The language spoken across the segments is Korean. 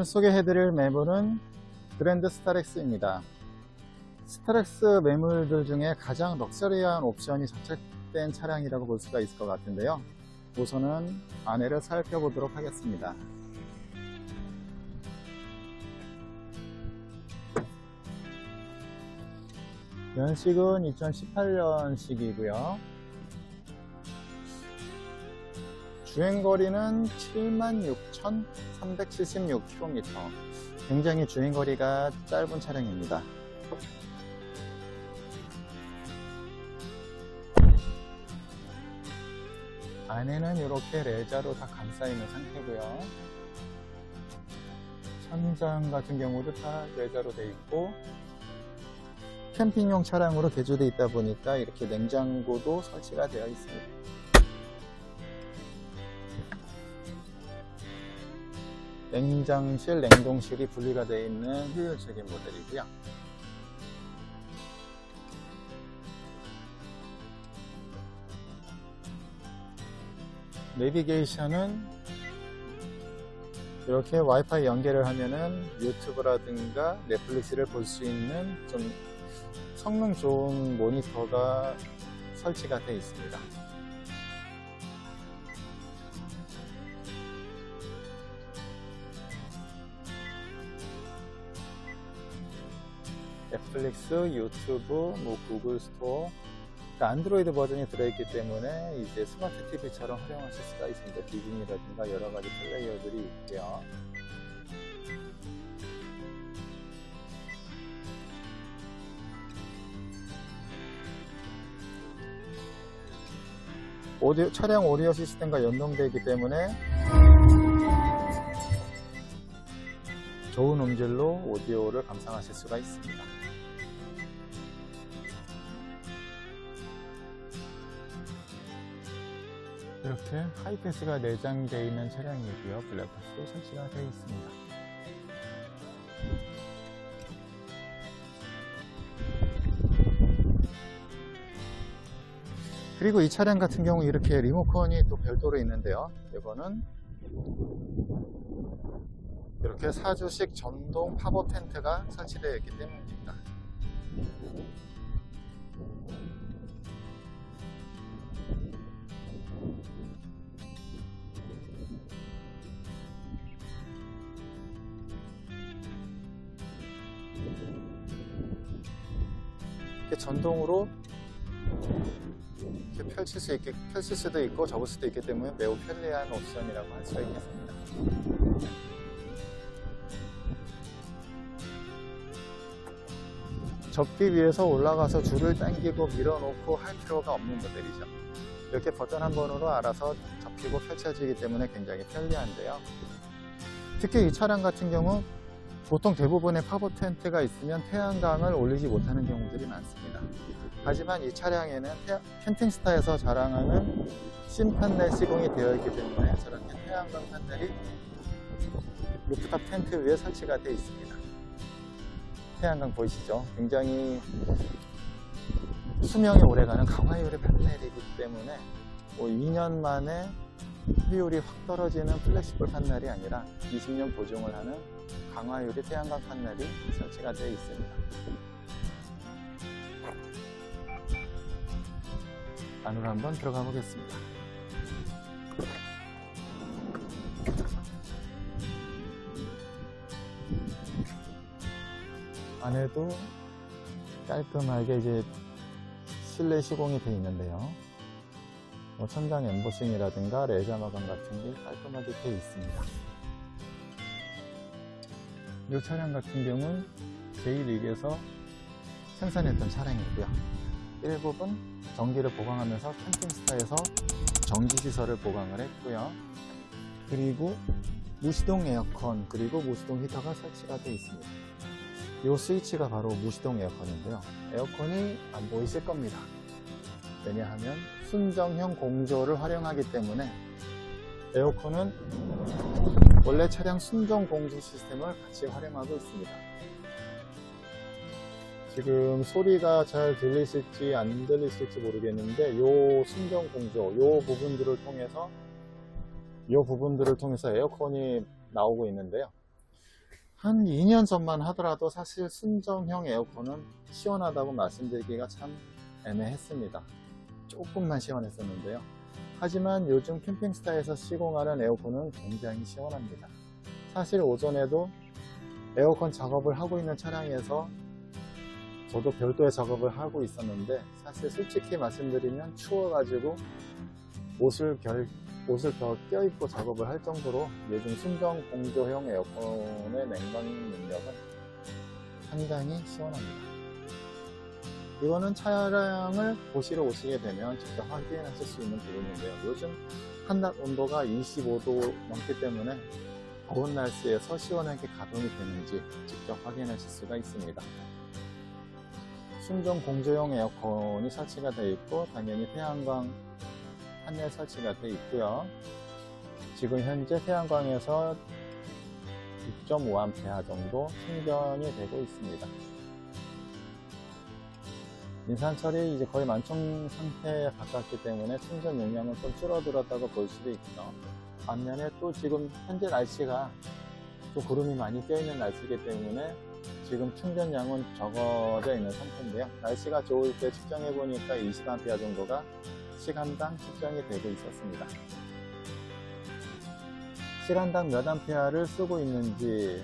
오늘 소개해드릴 매물은 그랜드 스타렉스입니다. 스타렉스 매물들 중에 가장 럭셔리한 옵션이 장착된 차량이라고 볼 수가 있을 것 같은데요. 우선은 안에를 살펴보도록 하겠습니다. 연식은 2018년식이고요. 주행거리는 76,376km. 굉장히 주행거리가 짧은 차량입니다. 안에는 이렇게 레자로 다 감싸있는 상태고요. 천장 같은 경우도 다 레자로 되어 있고, 캠핑용 차량으로 개조되어 있다 보니까 이렇게 냉장고도 설치가 되어 있습니다. 냉장실, 냉동실이 분리가 되어 있는 효율적인 모델이고요. 내비게이션은 이렇게 와이파이 연결을 하면은 유튜브라든가 넷플릭스를 볼 수 있는 좀 성능 좋은 모니터가 설치가 되어 있습니다. 넷플릭스, 유튜브, 구글 스토어, 안드로이드 버전이 들어있기 때문에 이제 스마트 TV처럼 활용하실 수가 있습니다. 디즈니라든가 여러 가지 플레이어들이 있고요. 차량 오디오 시스템과 연동되어 있기 때문에 좋은 음질로 오디오를 감상하실 수가 있습니다. 이렇게 하이패스가 내장되어 있는 차량이고요. 블랙박스도 설치가 되어 있습니다. 그리고 이 차량 같은 경우 이렇게 리모컨이 또 별도로 있는데요. 이거는 이렇게 4주식 전동 팝업 텐트가 설치되어 있기 때문입니다. 이렇게 전동으로 이렇게 펼칠 수도 있고 접을 수도 있기 때문에 매우 편리한 옵션이라고 할 수 있겠습니다. 접기 위해서 올라가서 줄을 당기고 밀어놓고 할 필요가 없는 모델이죠. 이렇게 버튼 한 번으로 알아서 접히고 펼쳐지기 때문에 굉장히 편리한데요. 특히 이 차량 같은 경우 보통 대부분의 팝업 텐트가 있으면 태양광을 올리지 못하는 경우들이 많습니다. 하지만 이 차량에는 캠핑스타에서 자랑하는 신 판넬 시공이 되어 있기 때문에 저렇게 태양광 판넬이 루프탑 텐트 위에 설치가 되어 있습니다. 태양광 보이시죠? 굉장히 수명이 오래가는 강화유리 판넬이기 때문에 2년 만에 효율이 확 떨어지는 플렉시블 판넬이 아니라 20년 보증을 하는 강화유리 태양광 판넬이 설치가 되어 있습니다. 안으로 한번 들어가 보겠습니다. 안에도 깔끔하게 이제 실내 시공이 되어 있는데요. 천장 엠보싱이라든가 레자 마감 같은 게 깔끔하게 되어 있습니다. 이 차량 같은 경우는 제1릭에서 생산했던 차량이고요. 일부분 전기를 보강하면서 캠핑스타에서 전기시설을 보강을 했고요. 그리고 무시동 에어컨 그리고 무시동 히터가 설치가 되어 있습니다. 이 스위치가 바로 무시동 에어컨인데요. 에어컨이 안 보이실 겁니다. 왜냐하면 순정형 공조를 활용하기 때문에 에어컨은 원래 차량 순정 공조 시스템을 같이 활용하고 있습니다. 지금 소리가 잘 들리실지 안 들리실지 모르겠는데 요 순정 공조 요 부분들을 통해서 에어컨이 나오고 있는데요. 한 2년 전만 하더라도 사실 순정형 에어컨은 시원하다고 말씀드리기가 참 애매했습니다. 조금만 시원했었는데요. 하지만 요즘 캠핑스타에서 시공하는 에어컨은 굉장히 시원합니다. 사실 오전에도 에어컨 작업을 하고 있는 차량에서 저도 별도의 작업을 하고 있었는데, 사실 솔직히 말씀드리면 추워가지고 옷을 더 껴입고 작업을 할 정도로 요즘 순정 공조형 에어컨의 냉방 능력은 상당히 시원합니다. 이거는 차량을 보시러 오시게 되면 직접 확인하실 수 있는 부분인데요. 요즘 한낮 온도가 25도 넘기 때문에 더운 날씨에서 시원하게 가동이 되는지 직접 확인하실 수가 있습니다. 순정 공조형 에어컨이 설치가 되어 있고, 당연히 태양광 판넬 설치가 되어 있고요. 지금 현재 태양광에서 6.5A 정도 충전이 되고 있습니다. 인산철이 이제 거의 만총 상태에 가깝기 때문에 충전 용량은 좀 줄어들었다고 볼 수도 있고요. 반면에 또 지금 현재 날씨가 또 구름이 많이 껴있는 날씨이기 때문에 지금 충전량은 적어져 있는 상태인데요. 날씨가 좋을 때 측정해 보니까 20A 정도가 시간당 측정이 되고 있었습니다. 시간당 몇 암페어를 쓰고 있는지,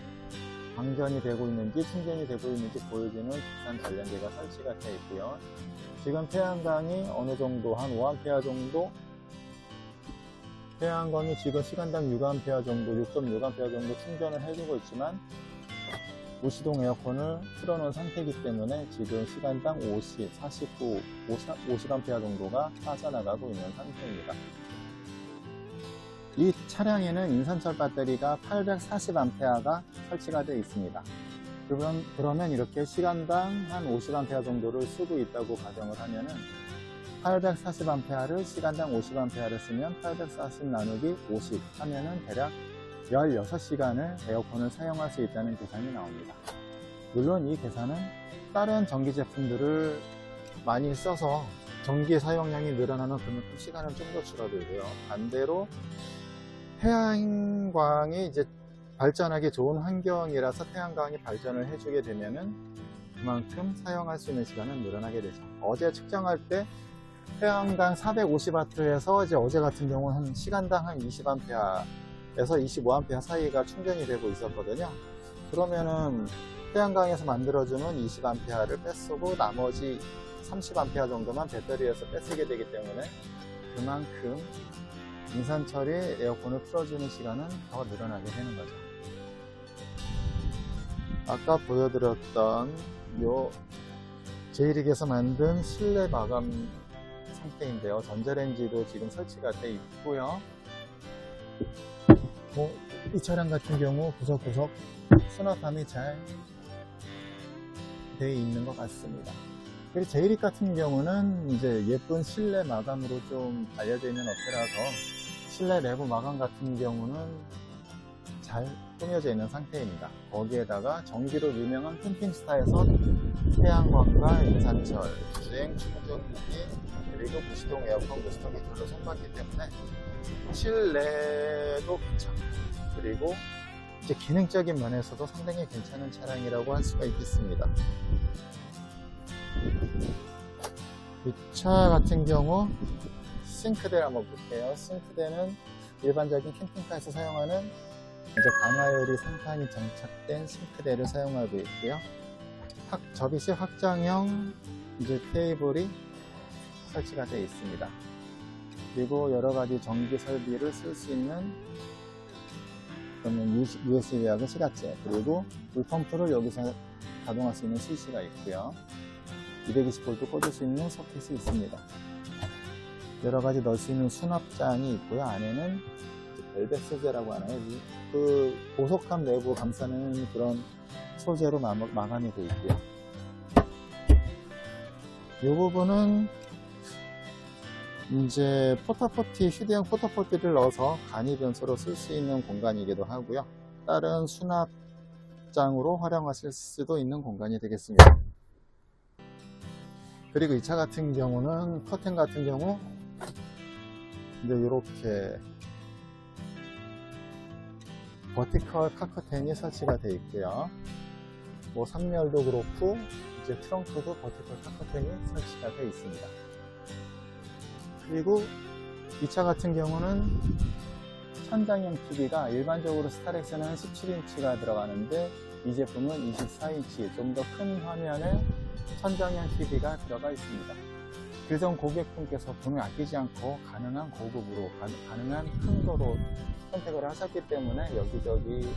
방전이 되고 있는지 충전이 되고 있는지 보여주는 국산 전량계가 설치가 되어 있고요. 지금 태양광이 어느 정도 한 5A 정도, 태양광이 지금 시간당 6A 정도, 6.6A 정도 충전을 해주고 있지만 무시동 에어컨을 틀어놓은 상태이기 때문에 지금 시간당 50A 정도가 빠져나가고 있는 상태입니다. 이 차량에는 인산철 배터리가 840A가 설치가 되어 있습니다. 그러면 이렇게 시간당 한 50A 정도를 쓰고 있다고 가정을 하면은 840A를 시간당 50A를 쓰면 840 나누기 50 하면은 대략 16시간을 에어컨을 사용할 수 있다는 계산이 나옵니다. 물론 이 계산은 다른 전기 제품들을 많이 써서 전기 사용량이 늘어나는 그만큼 시간은 좀 더 줄어들고요. 반대로 태양광이 이제 발전하기 좋은 환경이라서 태양광이 발전을 해주게 되면은 그만큼 사용할 수 있는 시간은 늘어나게 되죠. 어제 측정할 때 태양광 450W에서 이제 어제 같은 경우는 한 시간당 한 20A 에서 25A 사이가 충전이 되고 있었거든요. 그러면은 태양광에서 만들어주는 20A를 뺏쓰고 나머지 30A 정도만 배터리에서 뺏쓰게 되기 때문에 그만큼 인산철이 에어컨을 풀어주는 시간은 더 늘어나게 되는 거죠. 아까 보여드렸던 요 제이릭에서 만든 실내 마감 상태인데요. 전자레인지도 지금 설치가 되어 있고요. 이 차량 같은 경우 구석구석 수납함이 잘 되어 있는 것 같습니다. 그리고 제이릭 같은 경우는 이제 예쁜 실내 마감으로 좀 알려져 있는 업체라서 실내 내부 마감 같은 경우는 잘 꾸며져 있는 상태입니다. 거기에다가 전기로 유명한 캠핑스타에서 태양광과 인산철, 주행, 충전기, 그리고 무시동 에어컨, 무시동 히터를 손봤기 때문에 실내도 괜찮고, 그리고 이제 기능적인 면에서도 상당히 괜찮은 차량이라고 할 수가 있겠습니다. 이 차 같은 경우 싱크대를 한번 볼게요. 싱크대는 일반적인 캠핑카에서 사용하는 이제 강화유리 상판이 장착된 싱크대를 사용하고 있고요. 접이식 확장형 이제 테이블이 설치가 되어 있습니다. 그리고 여러 가지 전기 설비를 쓸 수 있는 그러면 USB하고 시가제, 그리고 물펌프를 여기서 가동할 수 있는 스위치가 있고요. 220V 꽂을 수 있는 소켓이 있습니다. 여러 가지 넣을 수 있는 수납장이 있고요. 안에는 벨벳 소재라고 하나요? 그 보석함 내부 감싸는 그런 소재로 마감이 되어 있고요. 이 부분은 이제 휴대용 포터포티를 넣어서 간이 변소로 쓸 수 있는 공간이기도 하고요. 다른 수납장으로 활용하실 수도 있는 공간이 되겠습니다. 그리고 이 차 같은 경우는 커튼 같은 경우 이제 이렇게 버티컬 카커텐이 설치가 되어 있고요. 뭐 3열도 그렇고 이제 트렁크도 버티컬 카커텐이 설치가 되어 있습니다. 그리고 이 차 같은 경우는 천장형 TV가 일반적으로 스타렉스는 17인치가 들어가는데 이 제품은 24인치 좀 더 큰 화면의 천장형 TV가 들어가 있습니다. 그래서 고객분께서 돈을 아끼지 않고 가능한 고급으로 가능한 큰 거로 선택을 하셨기 때문에 여기저기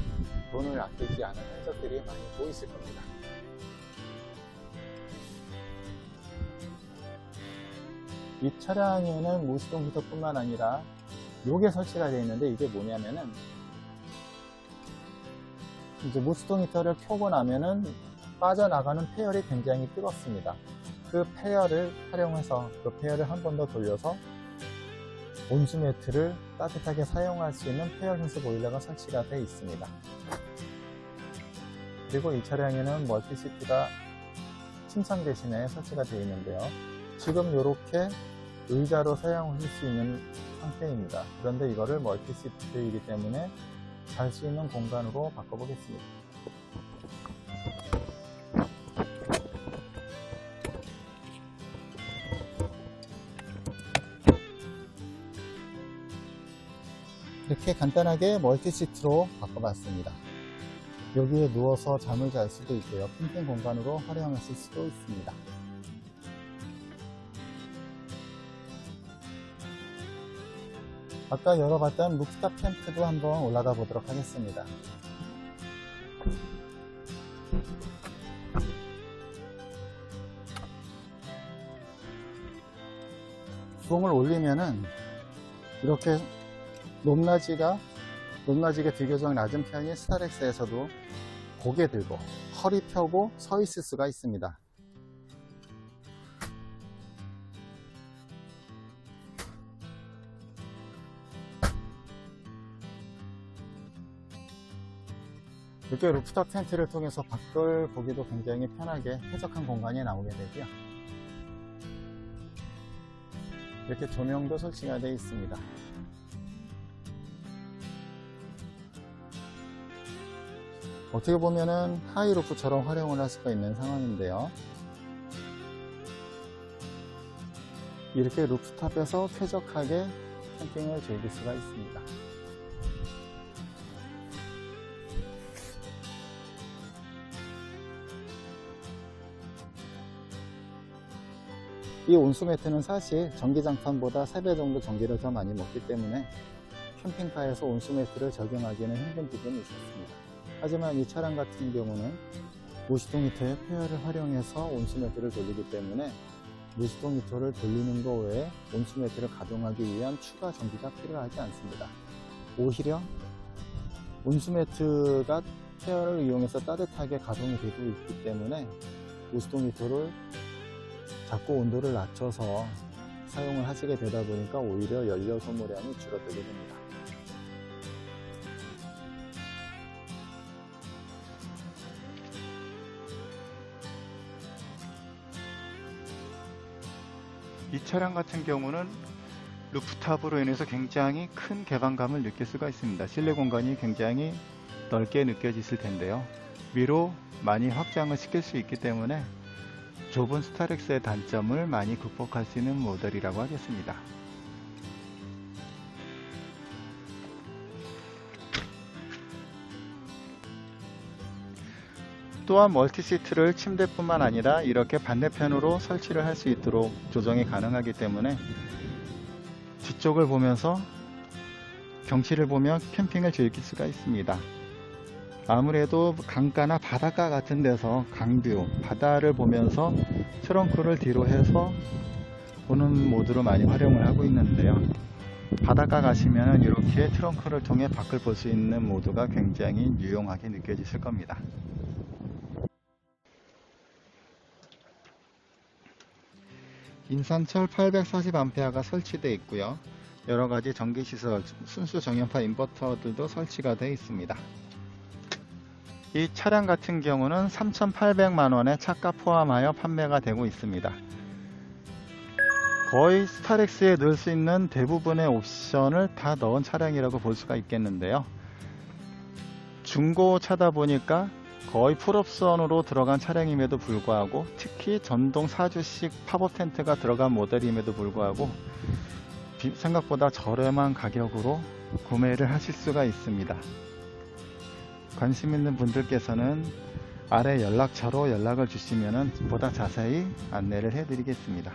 돈을 아끼지 않은 흔적들이 많이 보이실 겁니다. 이 차량에는 무수동 히터뿐만 아니라 요게 설치가 되어 있는데 이게 뭐냐면은 이제 무수동 히터를 켜고 나면은 빠져나가는 폐열이 굉장히 뜨겁습니다. 그 폐열을 활용해서 그 폐열을 한 번 더 돌려서 온수 매트를 따뜻하게 사용할 수 있는 폐열 순수 보일러가 설치가 되어 있습니다. 그리고 이 차량에는 멀티시트가 침상 대신에 설치가 되어 있는데요. 지금 이렇게 의자로 사용하실 수 있는 상태입니다. 그런데 이거를 멀티시트이기 때문에 잘 수 있는 공간으로 바꿔보겠습니다. 이렇게 간단하게 멀티시트로 바꿔봤습니다. 여기에 누워서 잠을 잘 수도 있고요. 캠핑 공간으로 활용하실 수도 있습니다. 아까 열어봤던 루프탑 텐트도 한번 올라가 보도록 하겠습니다. 구멍을 올리면은 이렇게 높낮이가 비교적 낮은 편인 스타렉스에서도 고개 들고 허리 펴고 서 있을 수가 있습니다. 이렇게 루프탑 텐트를 통해서 밖을 보기도 굉장히 편하게 쾌적한 공간이 나오게 되고요. 이렇게 조명도 설치가 되어 있습니다. 어떻게 보면은 하이루프처럼 활용을 할 수가 있는 상황인데요. 이렇게 루프탑에서 쾌적하게 캠핑을 즐길 수가 있습니다. 이 온수 매트는 사실 전기장판보다 3배 정도 전기를 더 많이 먹기 때문에 캠핑카에서 온수 매트를 적용하기는 힘든 부분이 있었습니다. 하지만 이 차량 같은 경우는 무수동 히터의 폐열을 활용해서 온수 매트를 돌리기 때문에 무수동 히터를 돌리는 것 외에 온수 매트를 가동하기 위한 추가 전기가 필요하지 않습니다. 오히려 온수 매트가 폐열을 이용해서 따뜻하게 가동이 되고 있기 때문에 무수동 히터를 자꾸 온도를 낮춰서 사용을 하시게 되다 보니까 오히려 연료 소모량이 줄어들게 됩니다. 이 차량 같은 경우는 루프탑으로 인해서 굉장히 큰 개방감을 느낄 수가 있습니다. 실내 공간이 굉장히 넓게 느껴지실 텐데요. 위로 많이 확장을 시킬 수 있기 때문에 좁은 스타렉스의 단점을 많이 극복할 수 있는 모델이라고 하겠습니다. 또한 멀티시트를 침대뿐만 아니라 이렇게 반대편으로 설치를 할 수 있도록 조정이 가능하기 때문에 뒤쪽을 보면서 경치를 보며 캠핑을 즐길 수가 있습니다. 아무래도 강가나 바닷가 같은 데서 강뷰, 바다를 보면서 트렁크를 뒤로 해서 보는 모드로 많이 활용을 하고 있는데요. 바닷가 가시면 이렇게 트렁크를 통해 밖을 볼 수 있는 모드가 굉장히 유용하게 느껴지실 겁니다. 인산철 840A가 설치되어 있고요. 여러가지 전기시설, 순수 정연파 인버터들도 설치가 되어 있습니다. 이 차량 같은 경우는 3,800만원에 차가 포함하여 판매가 되고 있습니다. 거의 스타렉스에 넣을 수 있는 대부분의 옵션을 다 넣은 차량이라고 볼 수가 있겠는데요. 중고차다 보니까 거의 풀옵션으로 들어간 차량임에도 불구하고, 특히 전동 4주식 팝업 텐트가 들어간 모델임에도 불구하고 생각보다 저렴한 가격으로 구매를 하실 수가 있습니다. 관심 있는 분들께서는 아래 연락처로 연락을 주시면 보다 자세히 안내를 해 드리겠습니다.